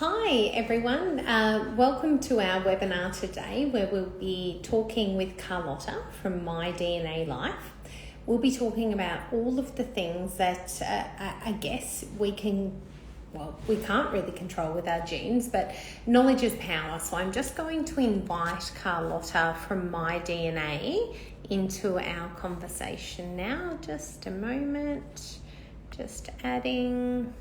Hi everyone, welcome to our webinar today where we'll be talking with Carlotta from My DNA Life. We'll be talking about all of the things that I guess we can't really control with our genes, but knowledge is power. So I'm just going to invite Carlotta from My DNA into our conversation now. Just a moment, just adding.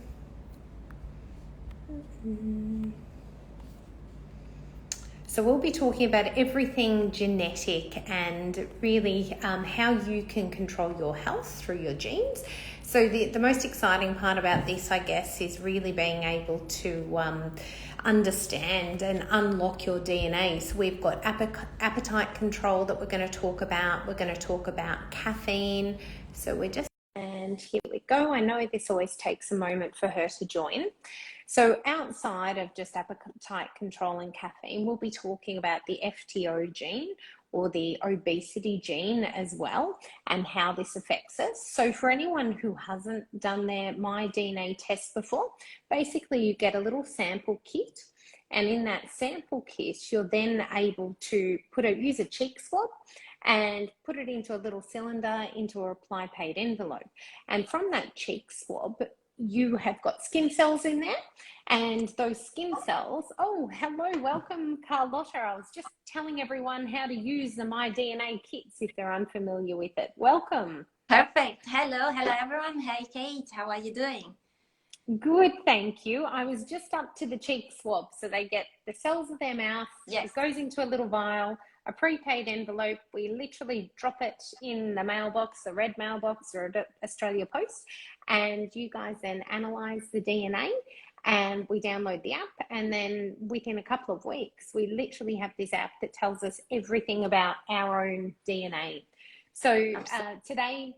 So we'll be talking about everything genetic and really how you can control your health through your genes. So the most exciting part about this, I guess, is really being able to understand and unlock your DNA. So we've got appetite control that we're going to talk about. We're going to talk about caffeine. And here we go. I know this always takes a moment for her to join. So outside of just appetite control and caffeine, we'll be talking about the FTO gene or the obesity gene as well and how this affects us. So for anyone who hasn't done their My DNA test before, basically you get a little sample kit, and in that sample kit, you're then able to use a cheek swab and put it into a little cylinder into a reply paid envelope. And from that cheek swab, you have got skin cells in there, and those skin cells, oh, hello, welcome Carlotta. I was just telling everyone how to use the My DNA kits if they're unfamiliar with it. Welcome. Perfect. Hello everyone. Hey Kate, how are you doing? Good, thank you. I was just up to the cheek swab. So they get the cells of their mouth, yes. It goes into a little vial, a prepaid envelope. We literally drop it in the mailbox, the red mailbox or Australia Post, and you guys then analyze the DNA and we download the app, and then within a couple of weeks we literally have this app that tells us everything about our own DNA. So today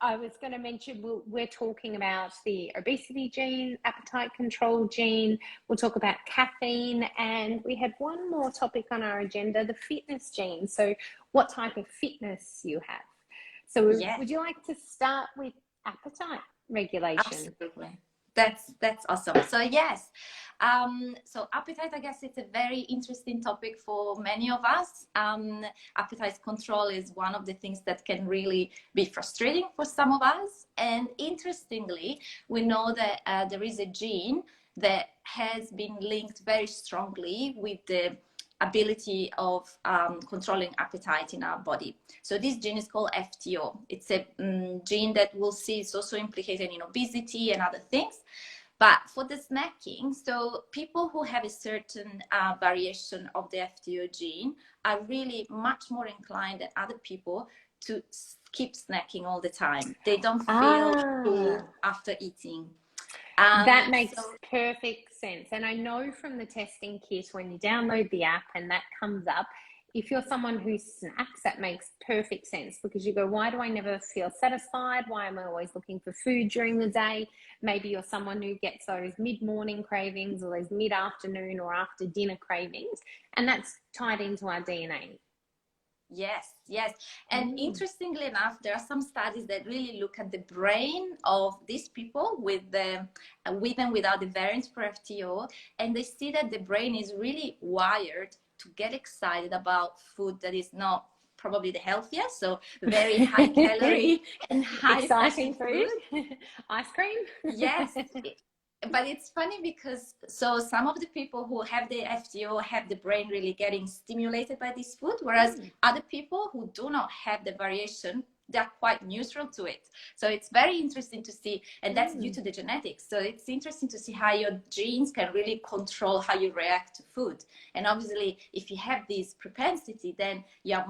I was going to mention we're talking about the obesity gene, appetite control gene. We'll talk about caffeine, and we had one more topic on our agenda, the fitness gene. So what type of fitness you have. So would you like to start with appetite regulation? Absolutely. That's awesome. So yes, so appetite, I guess it's a very interesting topic for many of us. Appetite control is one of the things that can really be frustrating for some of us. And interestingly, we know that there is a gene that has been linked very strongly with the ability of controlling appetite in our body. So this gene is called FTO. It's a gene that we'll see is also implicated in obesity and other things. But for the snacking, so people who have a certain variation of the FTO gene are really much more inclined than other people to keep snacking all the time. They don't feel full after eating. That makes perfect sense. And I know from the testing kit, when you download the app and that comes up, if you're someone who snacks, that makes perfect sense, because you go, why do I never feel satisfied? Why am I always looking for food during the day? Maybe you're someone who gets those mid-morning cravings or those mid-afternoon or after dinner cravings, and that's tied into our DNA. Yes. And interestingly enough, there are some studies that really look at the brain of these people with and without the variants for FTO, and they see that the brain is really wired to get excited about food that is not probably the healthiest, so very high calorie and high exciting food. Ice cream. Yes. But it's funny because some of the people who have the FTO have the brain really getting stimulated by this food, whereas other people who do not have the variation, they're quite neutral to it. So it's very interesting to see, and that's due to the genetics. So it's interesting to see how your genes can really control how you react to food. And obviously, if you have this propensity, then you are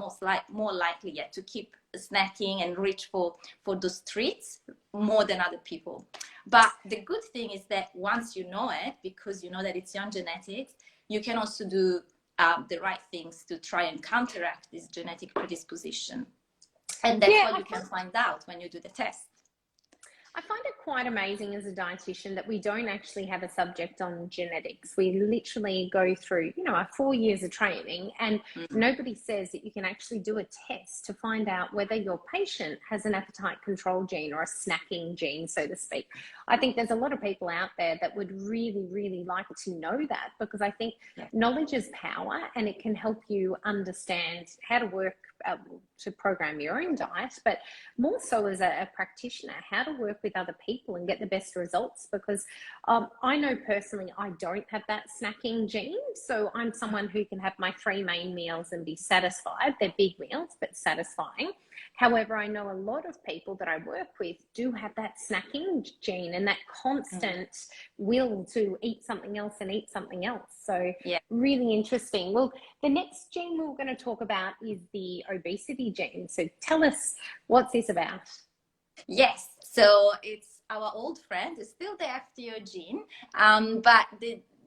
more likely to keep snacking and reach for those treats more than other people. But the good thing is that once you know it, because you know that it's your genetics, you can also do the right things to try and counteract this genetic predisposition. And that's what you can find out when you do the test. I find it quite amazing as a dietitian that we don't actually have a subject on genetics. We literally go through, our 4 years of training, and nobody says that you can actually do a test to find out whether your patient has an appetite control gene or a snacking gene, so to speak. I think there's a lot of people out there that would really, really like to know that, because I think knowledge is power, and it can help you understand how to work to program your own diet, but more so as a practitioner, how to work with other people and get the best results. Because I know personally I don't have that snacking gene, so I'm someone who can have my 3 main meals and be satisfied. They're big meals but satisfying. However, I know a lot of people that I work with do have that snacking gene and that constant will to eat something else and eat something else. So really interesting. Well, the next gene we're going to talk about is the obesity gene. So tell us, what's this about? Yes, so it's our old friend. It's still the FTO gene, but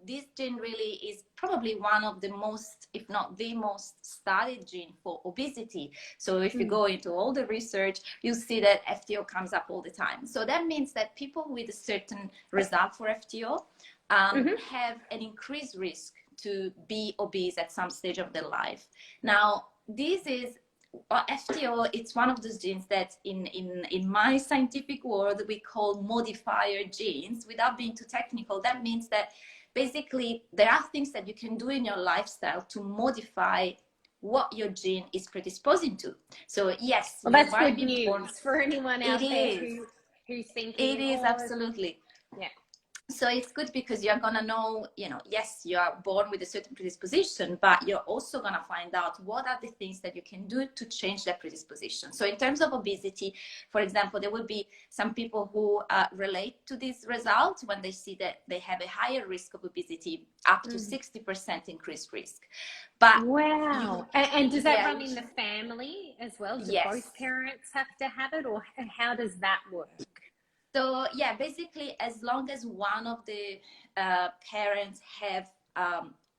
this gene really is probably one of the most, if not the most studied gene for obesity. So if you go into all the research, you'll see that FTO comes up all the time. So that means that people with a certain result for FTO have an increased risk to be obese at some stage of their life. Now, this is FTO, it's one of those genes that in my scientific world we call modifier genes. Without being too technical, that means that basically there are things that you can do in your lifestyle to modify what your gene is predisposing to. So yes, well, that's good news for anyone out there who's thinking. It is absolutely. Yeah. So it's good because you're going to know, yes, you are born with a certain predisposition, but you're also going to find out what are the things that you can do to change that predisposition. So in terms of obesity, for example, there will be some people who relate to these results when they see that they have a higher risk of obesity, up to 60% increased risk. But wow. And does that run in the family as well? Do both parents have to have it, or how does that work? So yeah, basically, as long as one of the parents have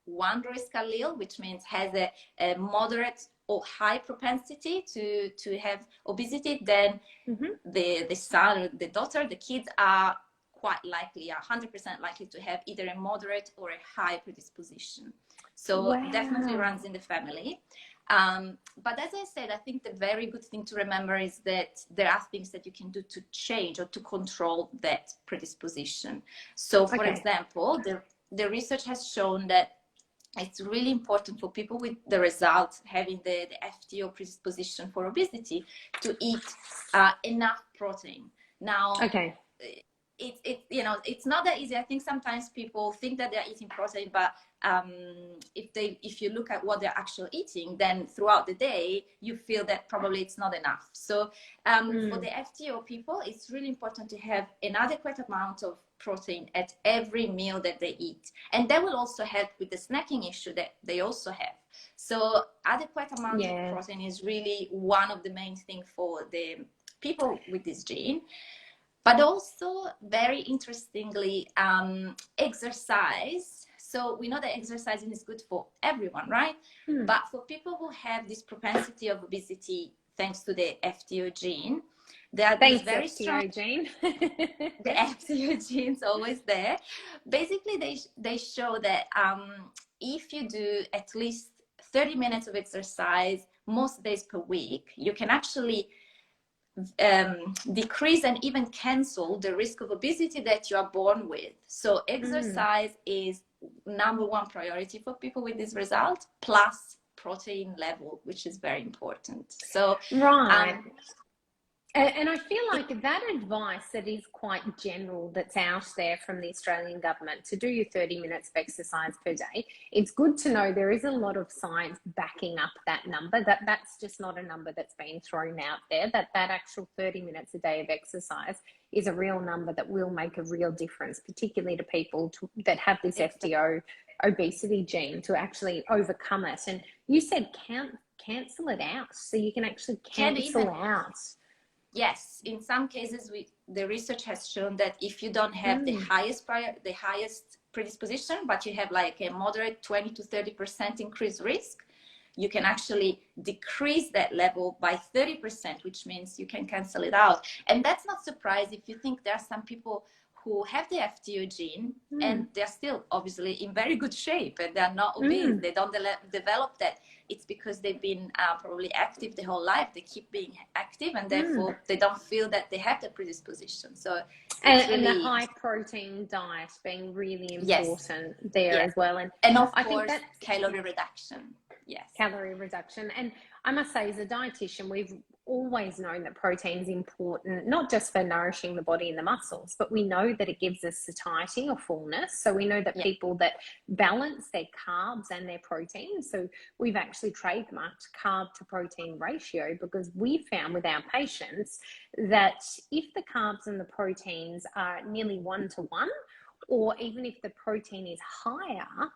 one risk allele, which means has a moderate or high propensity to have obesity, then the son or the daughter, the kids are quite likely, are 100% likely to have either a moderate or a high predisposition. So definitely runs in the family. But as I said, I think the very good thing to remember is that there are things that you can do to change or to control that predisposition. So for example, the research has shown that it's really important for people with the result having the FTO predisposition for obesity to eat enough protein. Now, it's not that easy. I think sometimes people think that they're eating protein, but if you look at what they're actually eating, then throughout the day you feel that probably it's not enough. So for the FTO people, it's really important to have an adequate amount of protein at every meal that they eat, and that will also help with the snacking issue that they also have. So adequate amount of protein is really one of the main things for the people with this gene. But also, very interestingly, exercise. So we know that exercising is good for everyone, right? But for people who have this propensity of obesity, thanks to the FTO gene, there are these very strong gene. The FTO gene is always there. Basically, they show that if you do at least 30 minutes of exercise most days per week, you can actually decrease and even cancel the risk of obesity that you are born with. So exercise is number one priority for people with this result, plus protein level, which is very important. So and I feel like that advice that is quite general that's out there from the Australian government to do your 30 minutes of exercise per day, it's good to know there is a lot of science backing up that number, that's just not a number that's been thrown out there, that actual 30 minutes a day of exercise is a real number that will make a real difference, particularly to people that have this FTO obesity gene, to actually overcome it. And you said cancel it out, so you can actually cancel out. Yes, in some cases, the research has shown that if you don't have the highest predisposition, but you have like a moderate 20 to 30% increased risk, you can actually decrease that level by 30%, which means you can cancel it out. And that's not surprising if you think there are some people who have the FTO gene and they're still obviously in very good shape and they're not obese. They don't develop that. It's because they've been probably active the whole life. They keep being active and therefore they don't feel that they have the predisposition. So and the high protein diet being really important there as well. And of I course, think calorie reduction. Yes. Calorie reduction. And I must say, as a dietitian, we've always known that protein is important, not just for nourishing the body and the muscles, but we know that it gives us satiety or fullness. So we know that people that balance their carbs and their protein, so we've actually trademarked carb to protein ratio, because we found with our patients that if the carbs and the proteins are nearly 1-to-1, or even if the protein is higher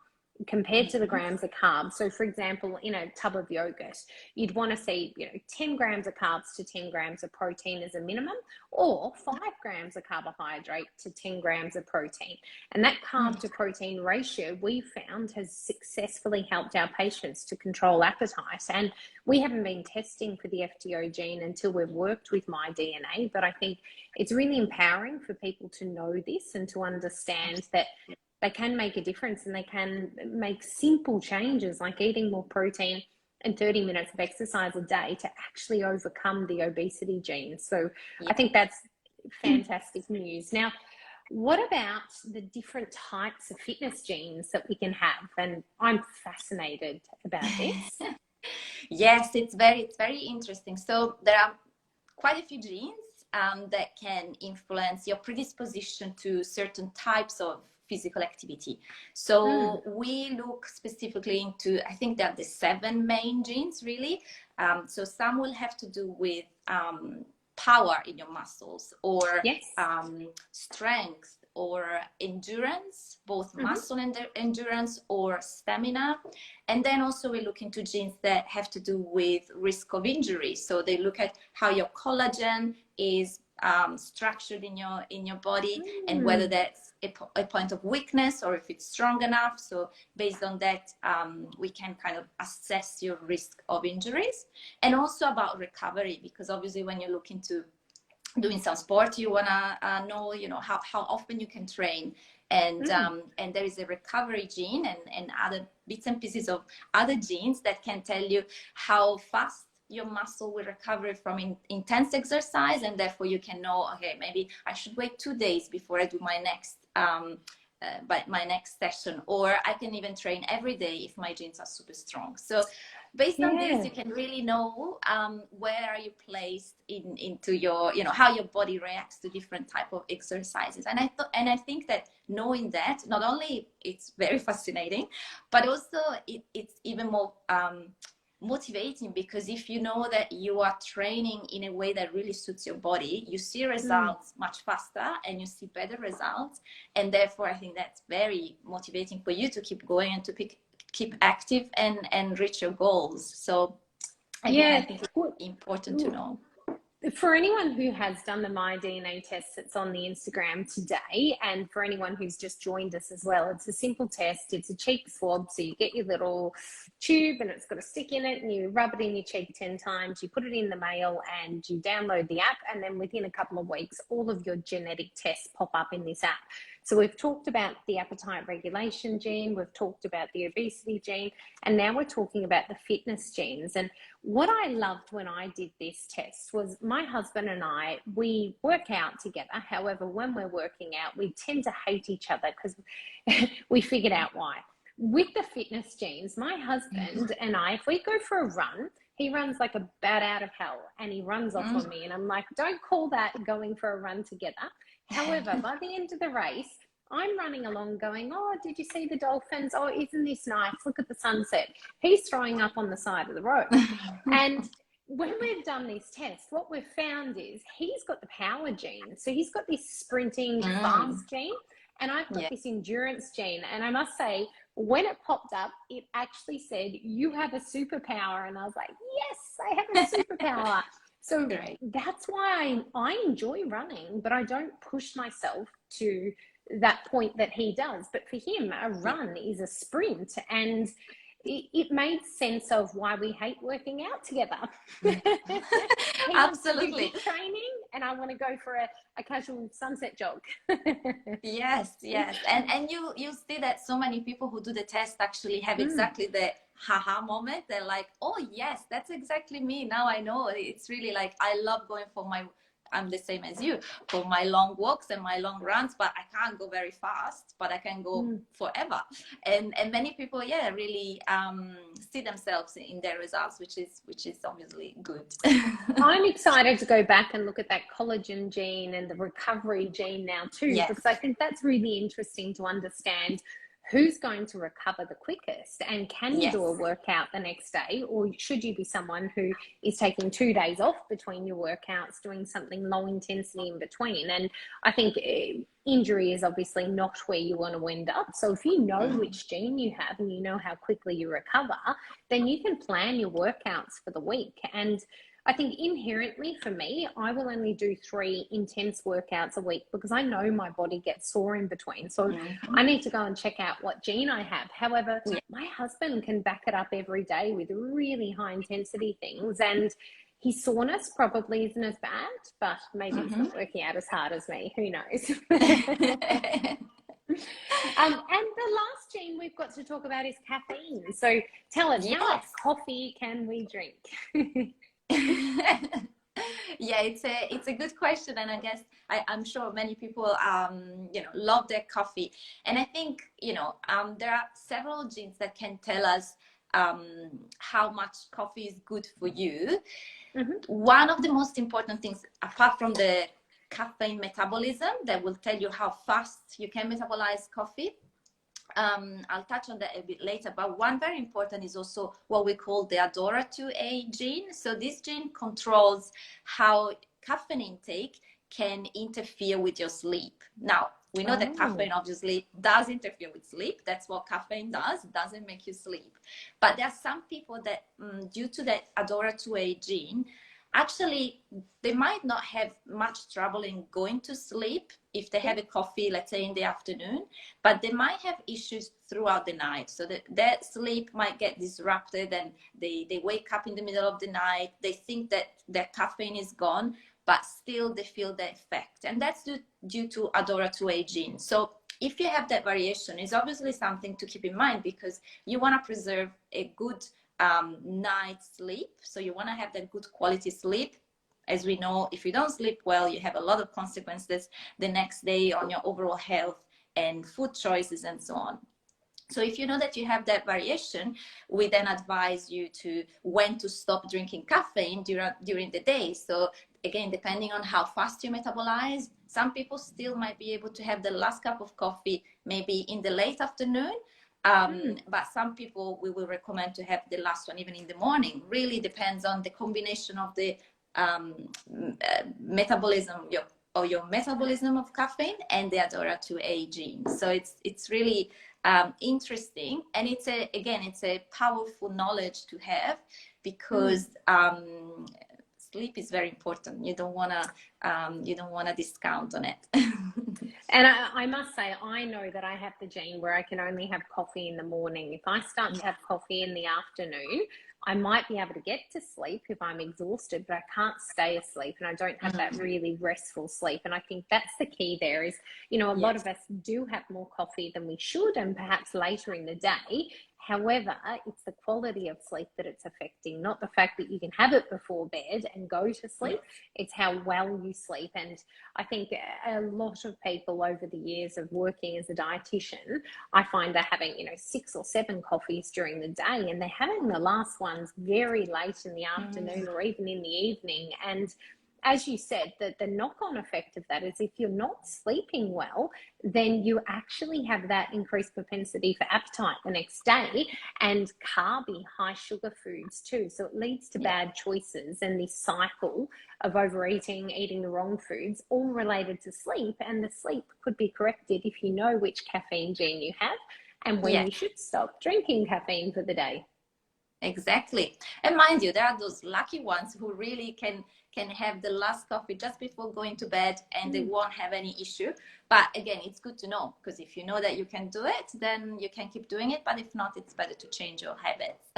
compared to the grams of carbs. So for example, in a tub of yogurt, you'd want to see, 10 grams of carbs to 10 grams of protein as a minimum, or 5 grams of carbohydrate to 10 grams of protein. And that carb to protein ratio we found has successfully helped our patients to control appetite. And we haven't been testing for the FTO gene until we've worked with My DNA, but I think it's really empowering for people to know this and to understand that they can make a difference and they can make simple changes like eating more protein and 30 minutes of exercise a day to actually overcome the obesity gene. So I think that's fantastic news. Now, what about the different types of fitness genes that we can have? And I'm fascinated about this. Yes, it's very interesting. So there are quite a few genes that can influence your predisposition to certain types of physical activity. So we look specifically into, I think that the 7 main genes really. So some will have to do with power in your muscles, or strength, or endurance, both muscle and endurance, or stamina. And then also we look into genes that have to do with risk of injury. So they look at how your collagen is structured in your body, and whether that's a point of weakness or if it's strong enough. So based on that, we can kind of assess your risk of injuries, and also about recovery, because obviously when you look into doing some sport, you want to know, how often you can train. And there is a recovery gene and other bits and pieces of other genes that can tell you how fast your muscle will recover from intense exercise, and therefore you can know, okay, maybe I should wait 2 days before I do my next session, or I can even train every day if my genes are super strong. So based on this, you can really know where are you placed into your, how your body reacts to different type of exercises. And I think that knowing that, not only it's very fascinating, but also it's even more motivating, because if you know that you are training in a way that really suits your body, you see results much faster and you see better results. And therefore I think that's very motivating for you to keep going and to keep active and reach your goals. So again, I think it's important to know. For anyone who has done the My DNA test that's on the Instagram today, and for anyone who's just joined us as well, it's a simple test. It's a cheek swab. So you get your little tube and it's got a stick in it, and you rub it in your cheek 10 times. You put it in the mail and you download the app. And then within a couple of weeks, all of your genetic tests pop up in this app. So we've talked about the appetite regulation gene, we've talked about the obesity gene, and now we're talking about the fitness genes. And what I loved when I did this test was my husband and I, we work out together. However, when we're working out, we tend to hate each other because we figured out why. With the fitness genes, my husband and I, if we go for a run, he runs like a bat out of hell and he runs off on me. And I'm like, don't call that going for a run together. However, by the end of the race, I'm running along going, oh, did you see the dolphins? Oh, isn't this nice? Look at the sunset. He's throwing up on the side of the road. And when we've done this test, what we've found is he's got the power gene. So he's got this sprinting fast gene, and I've got this endurance gene. And I must say, when it popped up, it actually said, you have a superpower. And I was like, yes, I have a superpower. So that's why I enjoy running, but I don't push myself to that point that he does. But for him, a run is a sprint. And it made sense of why we hate working out together. He wants to do Absolutely. big training, and I want to go for a casual sunset jog. Yes, yes. And you see that so many people who do the test actually have exactly the haha moment. They're like, oh yes, that's exactly me. Now I know. It's really like, I love going for my, I'm the same as you, for my long walks and my long runs, but I can't go very fast, but I can go forever. And many people, yeah, really see themselves in their results, which is obviously good. I'm excited to go back and look at that collagen gene and the recovery gene now too, Yes. because I think that's really interesting to understand who's going to recover the quickest, and can you do a workout the next day, or should you be someone who is taking 2 days off between your workouts, doing something low intensity in between. And I think injury is obviously not where you want to end up. So if you know which gene you have and you know how quickly you recover, then you can plan your workouts for the week. And I think inherently for me, I will only do 3 intense workouts a week because I know my body gets sore in between. So I need to go and check out what gene I have. However, my husband can back it up every day with really high intensity things, and his soreness probably isn't as bad, but maybe it's not working out as hard as me. Who knows? And the last gene we've got to talk about is caffeine. So tell us, how much coffee can we drink? Yeah, it's a good question, and I guess I'm sure many people love their coffee. And I think there are several genes that can tell us how much coffee is good for you. One of the most important things, apart from the caffeine metabolism that will tell you how fast you can metabolize coffee, I'll touch on that a bit later, but one very important is also what we call the ADORA2A gene. So this gene controls how caffeine intake can interfere with your sleep. Now, we know that caffeine obviously does interfere with sleep. That's what caffeine does. It doesn't make you sleep. But there are some people that, due to that ADORA2A gene, actually, they might not have much trouble in going to sleep if they have a coffee, let's say in the afternoon, but they might have issues throughout the night. So that their sleep might get disrupted, and they wake up in the middle of the night. They think that their caffeine is gone, but still they feel the effect. And that's due to ADORA2A gene. So if you have that variation, it's obviously something to keep in mind, because you want to preserve a good night's sleep. So you want to have that good quality sleep. As we know, if you don't sleep well, you have a lot of consequences the next day on your overall health and food choices and so on. So if you know that you have that variation, we then advise you to when to stop drinking caffeine during the day. So again, depending on how fast you metabolize, some people still might be able to have the last cup of coffee maybe in the late afternoon. But some people, we will recommend to have the last one even in the morning. Really depends on the combination of the metabolism, your metabolism of caffeine and the ADORA2A gene. So it's really interesting, and it's a powerful knowledge to have, because sleep is very important. You don't wanna discount on it. And I must say, I know that I have the gene where I can only have coffee in the morning. If I start to have coffee in the afternoon, I might be able to get to sleep if I'm exhausted, but I can't stay asleep, and I don't have that really restful sleep. And I think that's the key there is, a lot of us do have more coffee than we should, and perhaps later in the day. However, it's the quality of sleep that it's affecting, not the fact that you can have it before bed and go to sleep. It's how well you sleep. And I think a lot of people over the years of working as a dietitian, I find they're having, 6 or 7 coffees during the day, and they're having the last ones very late in the afternoon or even in the evening. And as you said, the knock-on effect of that is if you're not sleeping well, then you actually have that increased propensity for appetite the next day, and carby, high sugar foods too. So it leads to bad choices and this cycle of overeating, eating the wrong foods, all related to sleep. And the sleep could be corrected if you know which caffeine gene you have and when you should stop drinking caffeine for the day. Exactly. And mind you, there are those lucky ones who really can have the last coffee just before going to bed and they won't have any issue. But again, it's good to know, because if you know that you can do it, then you can keep doing it. But if not, it's better to change your habits.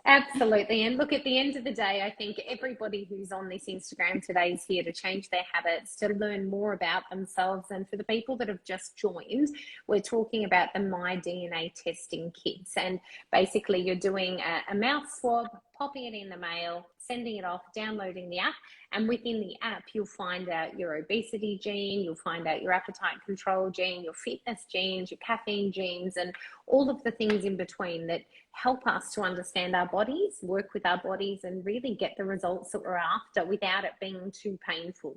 Absolutely. And look, at the end of the day, I think everybody who's on this Instagram today is here to change their habits, to learn more about themselves. And for the people that have just joined, we're talking about the My DNA testing kits. And basically, you're doing a mouth swab, popping it in the mail, sending it off, downloading the app. And within the app, you'll find out your obesity gene, you'll find out your appetite control gene, your fitness genes, your caffeine genes, and all of the things in between that help us to understand our bodies, work with our bodies, and really get the results that we're after without it being too painful.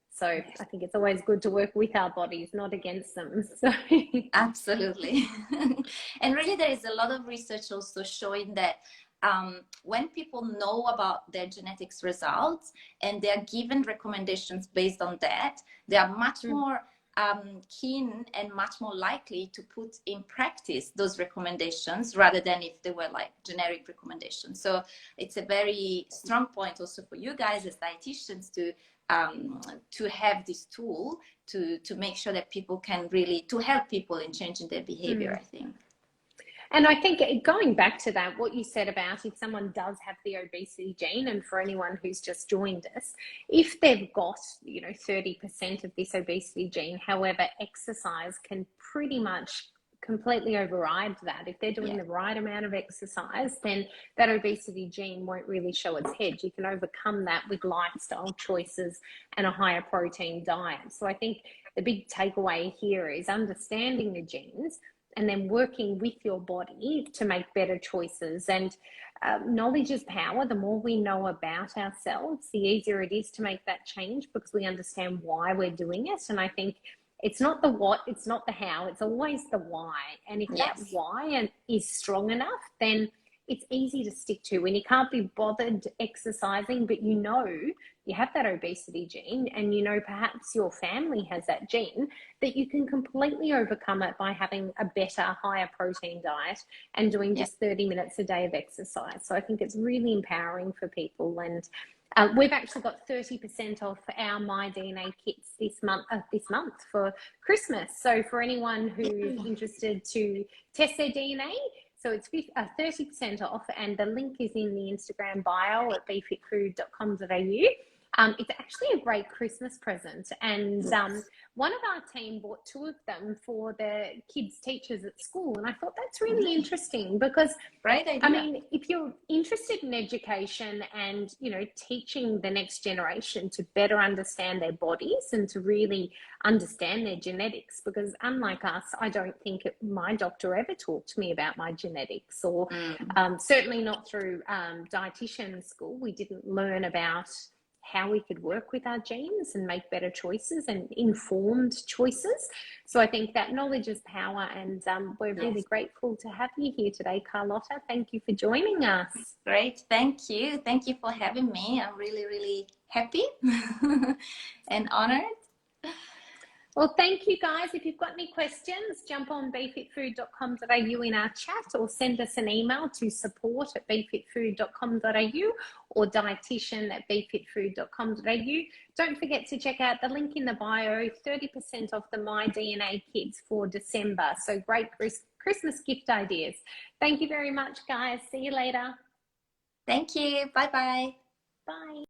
So I think it's always good to work with our bodies, not against them. So absolutely. And really, there is a lot of research also showing that when people know about their genetics results and they're given recommendations based on that, they are much more keen and much more likely to put in practice those recommendations rather than if they were like generic recommendations. So it's a very strong point also for you guys as dietitians to have this tool to make sure that people can really, to help people in changing their behavior, I think. And I think going back to that, what you said about if someone does have the obesity gene, and for anyone who's just joined us, if they've got, 30% of this obesity gene, however, exercise can pretty much completely override that. If they're doing the right amount of exercise, then that obesity gene won't really show its head. You can overcome that with lifestyle choices and a higher protein diet. So I think the big takeaway here is understanding the genes and then working with your body to make better choices. And knowledge is power. The more we know about ourselves, the easier it is to make that change, because we understand why we're doing it. And I think it's not the what, it's not the how, it's always the why. And if that why is strong enough, then it's easy to stick to. When you can't be bothered exercising, but you have that obesity gene, and perhaps your family has that gene, that you can completely overcome it by having a better, higher protein diet and doing just 30 minutes a day of exercise. So I think it's really empowering for people. And we've actually got 30% off our My DNA kits this month for Christmas. So for anyone who's interested to test their DNA, so it's 30% off, and the link is in the Instagram bio at befitfood.com.au. It's actually a great Christmas present, and one of our team bought 2 of them for the kids' teachers at school, and I thought that's really interesting because, right idea. I mean, if you're interested in education and teaching the next generation to better understand their bodies and to really understand their genetics, because unlike us, I don't think my doctor ever talked to me about my genetics, or certainly not through dietitian school. We didn't learn about how we could work with our genes and make better choices and informed choices. So I think that knowledge is power, and we're really grateful to have you here today, Carlotta. Thank you for joining us. Great, thank you. Thank you for having me. I'm really, really happy and honored. Well, thank you guys. If you've got any questions, jump on befitfood.com.au in our chat, or send us an email to support@befitfood.com.au or dietitian@befitfood.com.au. Don't forget to check out the link in the bio, 30% off the My DNA kits for December. So great Christmas gift ideas. Thank you very much, guys. See you later. Thank you. Bye-bye. Bye.